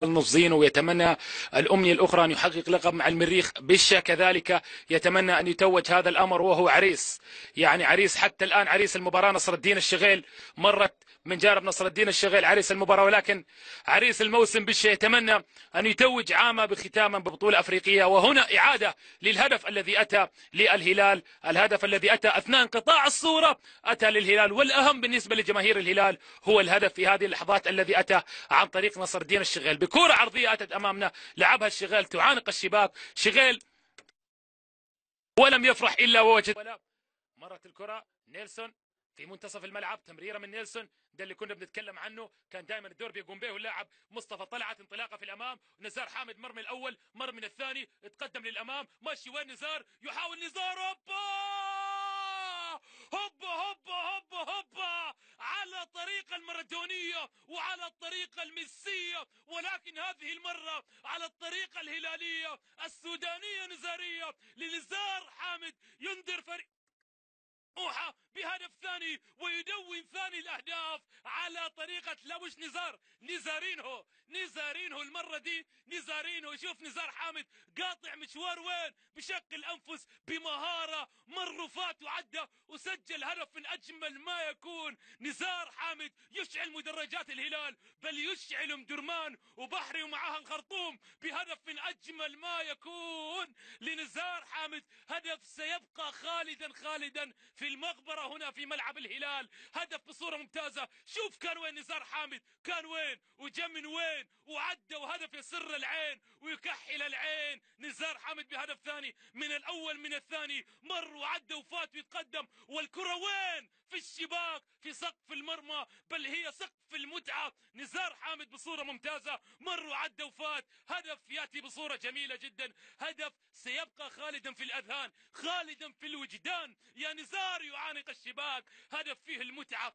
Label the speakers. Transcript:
Speaker 1: نص زينه، ويتمنى الأمنية الأخرى أن يحقق لقب مع المريخ. بشة كذلك يتمنى أن يتوج هذا الأمر وهو عريس، يعني عريس حتى الآن، عريس المباراة نصر الدين الشغيل. مرت من جانب نصر الدين الشغيل عريس المباراة، ولكن عريس الموسم بشة يتمنى أن يتوج عامه بختاما ببطولة أفريقية. وهنا إعادة للهدف الذي أتى للهلال، الهدف الذي أتى أثناء انقطاع الصورة أتى للهلال، والأهم بالنسبة لجماهير الهلال هو الهدف في هذه اللحظات الذي أتى عن طريق نصر الدين الشغيل بكرة عرضية أتت أمامنا، لعبها الشغيل تعانق الشباك، شغيل ولم يفرح إلا ووجد. مرت الكرة نيلسون في منتصف الملعب، تمريرة من نيلسون، ده اللي كنا بنتكلم عنه، كان دائما الدور بيقوم به اللاعب مصطفى طلعت. انطلاقه في الامام، نزار حامد مر من الاول، مر من الثاني، اتقدم للامام، ماشي وين نزار، يحاول نزار، هوبا هوبا هوبا هوبا هوبا على الطريقة المارادونية وعلى الطريقة الميسية، ولكن هذه المرة على الطريقة الهلالية السودانية نزارية لنزار حامد، ينذر فريق سموحة بهدف ثاني ويدون ثاني الاهداف على طريقة، لا مش نزار، نزارينهو المرة دي، نزارينهو. شوف نزار حامد قاطع مشوار وين، بشق الانفس بمهارة، مر وفات وعدى وسجل هدف من اجمل ما يكون. نزار حامد يشعل مدرجات الهلال، بل يشعل مدرمان وبحري ومعها الخرطوم بهدف من اجمل ما يكون لنزار حامد. هدف سيبقى خالدا في المقبرة هنا في ملعب الهلال، هدف بصورة ممتازة. شوف كان وين نزار حامد، كان وين وجا من وين وعدى، وهدف يسر العين ويكحل العين. نزار حامد بهدف ثاني من الاول من الثاني، مر وعدى وفات ويتقدم، والكرة وين في الشباك في سقف المرمى، بل هي سقف المتعة. نزار حامد بصورة ممتازة، مر وعدى وفات، هدف ياتي بصورة جميلة جدا، هدف سيبقى خالدا في الاذهان، خالدا في الوجدان. يا نزار يعانق الشباك، هدف فيه المتعة.